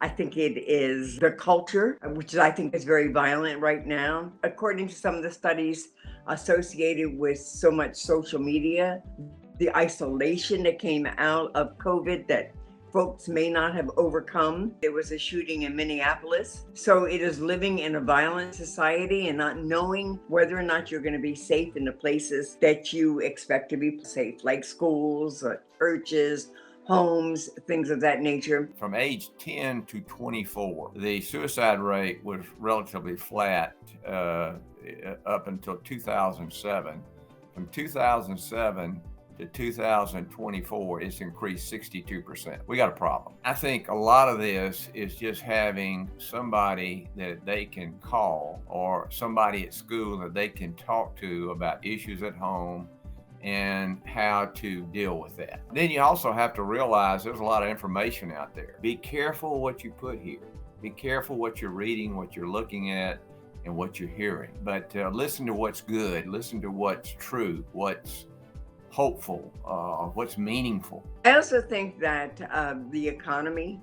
I think it is the culture, which I think is very violent right now. According to some of the studies associated with so much social media, the isolation that came out of COVID that folks may not have overcome. There was a shooting in Minneapolis. So it is living in a violent society and not knowing whether or not you're going to be safe in the places that you expect to be safe, like schools, churches, homes, things of that nature. From age 10 to 24, the suicide rate was relatively flat up until 2007. From 2007 to 2024, it's increased 62%. We got a problem. I think a lot of this is just having somebody that they can call or somebody at school that they can talk to about issues at home and how to deal with that. Then you also have to realize there's a lot of information out there. Be careful what you put here. Be careful what you're reading, what you're looking at, and what you're hearing. But listen to what's good. Listen to what's true, what's hopeful, what's meaningful. I also think that the economy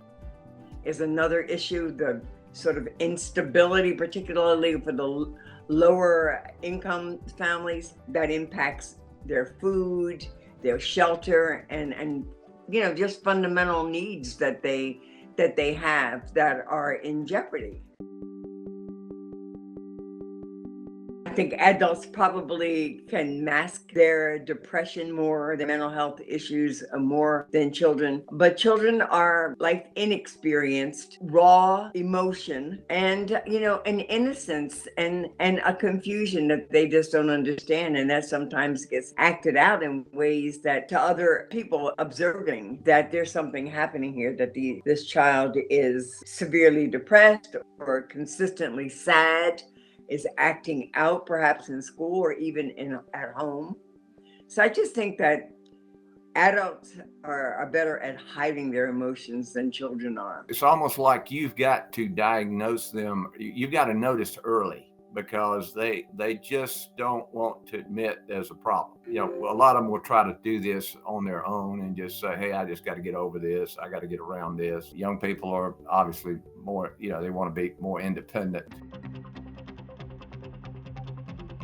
is another issue, the sort of instability, particularly for the lower income families, that impacts their food, their shelter, and just fundamental needs that they have that are in jeopardy. I think adults probably can mask their depression more, their mental health issues more than children. But children are life inexperienced, raw emotion, and an innocence and a confusion that they just don't understand. And that sometimes gets acted out in ways that to other people observing that there's something happening here, that this child is severely depressed or consistently sad, is acting out perhaps in school or even at home. So I just think that adults are better at hiding their emotions than children are. It's almost like you've got to diagnose them. You've got to notice early because they just don't want to admit there's a problem. A lot of them will try to do this on their own and just say, hey, I just got to get over this. I got to get around this. Young people are obviously more, they want to be more independent.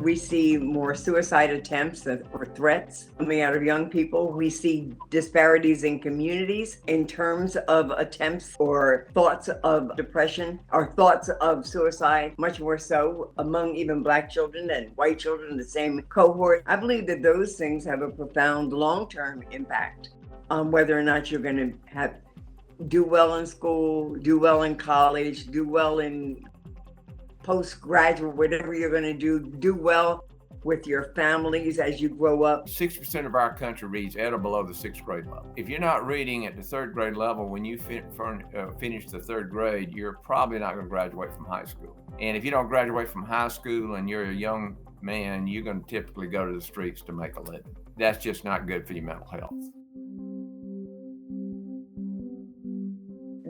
We see more suicide attempts or threats coming out of young people. We see disparities in communities in terms of attempts or thoughts of depression or thoughts of suicide, much more so among even Black children and white children in the same cohort. I believe that those things have a profound long-term impact on whether or not you're going to do well in school, do well in college, do well in postgraduate, whatever you're going to do well with your families as you grow up. 60% of our country reads at or below the 6th grade level. If you're not reading at the 3rd grade level when you finish the 3rd grade, you're probably not going to graduate from high school. And if you don't graduate from high school and you're a young man, you're going to typically go to the streets to make a living. That's just not good for your mental health.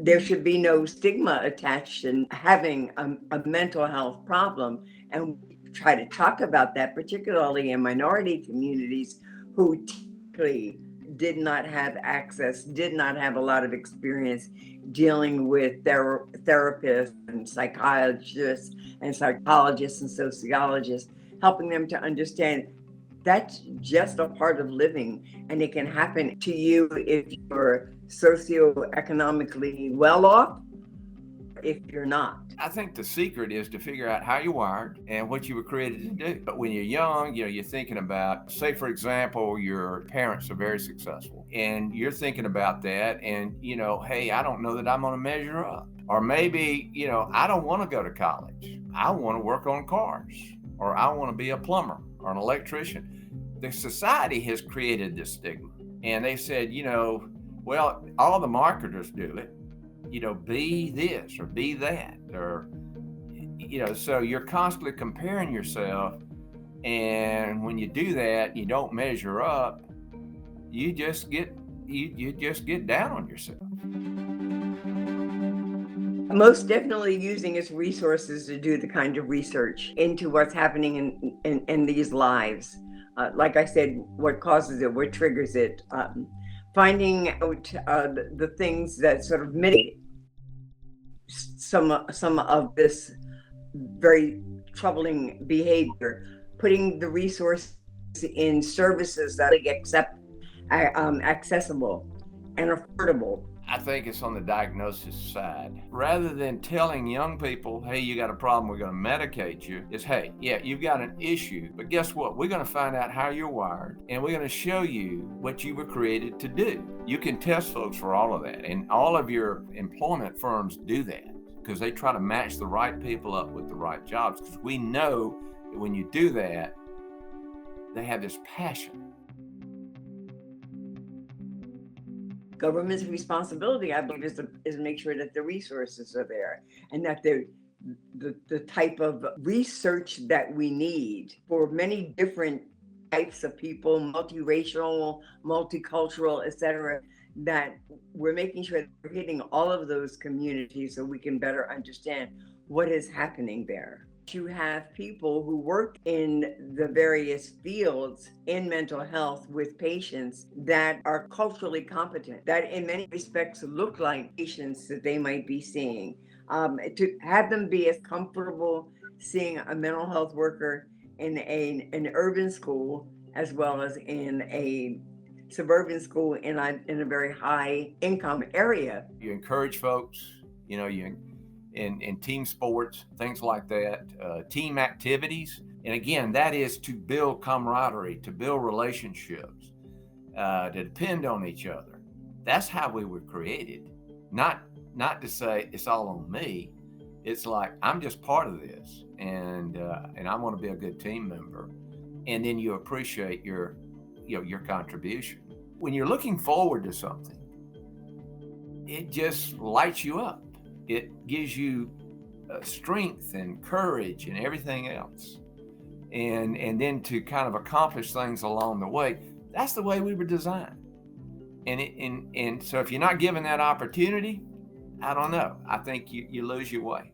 There should be no stigma attached in having a mental health problem. And we try to talk about that, particularly in minority communities who typically did not have access, did not have a lot of experience dealing with therapists and psychiatrists and sociologists, helping them to understand that's just a part of living, and it can happen to you if you're socioeconomically well off, if you're not. I think the secret is to figure out how you're wired and what you were created to do. But when you're young, you're thinking about, say, for example, your parents are very successful and you're thinking about that and, hey, I don't know that I'm going to measure up. Or maybe, I don't want to go to college. I want to work on cars, or I want to be a plumber or an electrician. The society has created this stigma. And they said, well, all the marketers do it, be this or be that, or, so you're constantly comparing yourself. And when you do that, you don't measure up, you just get down on yourself. Most definitely using its resources to do the kind of research into what's happening in these lives. Like I said, what causes it, what triggers it, finding out the things that sort of mitigate. some of this very troubling behavior, putting the resources in services that are accessible and affordable. I think it's on the diagnosis side. Rather than telling young people, hey, you got a problem, we're going to medicate you, is, hey, yeah, you've got an issue, but guess what? We're going to find out how you're wired, and we're going to show you what you were created to do. You can test folks for all of that, and all of your employment firms do that because they try to match the right people up with the right jobs, because we know that when you do that, they have this passion. Government's responsibility, I believe, is to make sure that the resources are there, and that the type of research that we need for many different types of people, multiracial, multicultural, etc., that we're making sure that we're hitting all of those communities so we can better understand what is happening there. You have people who work in the various fields in mental health with patients that are culturally competent, that in many respects look like patients that they might be seeing. To have them be as comfortable seeing a mental health worker in an urban school as well as in a suburban school in a very high income area. You encourage folks, in team sports, things like that, team activities. And again, that is to build camaraderie, to build relationships, to depend on each other. That's how we were created. Not to say it's all on me. It's like, I'm just part of this, and I want to be a good team member. And then you appreciate your contribution. When you're looking forward to something, it just lights you up. It gives you strength and courage and everything else. And then to kind of accomplish things along the way, that's the way we were designed. And so if you're not given that opportunity, I don't know. I think you lose your way.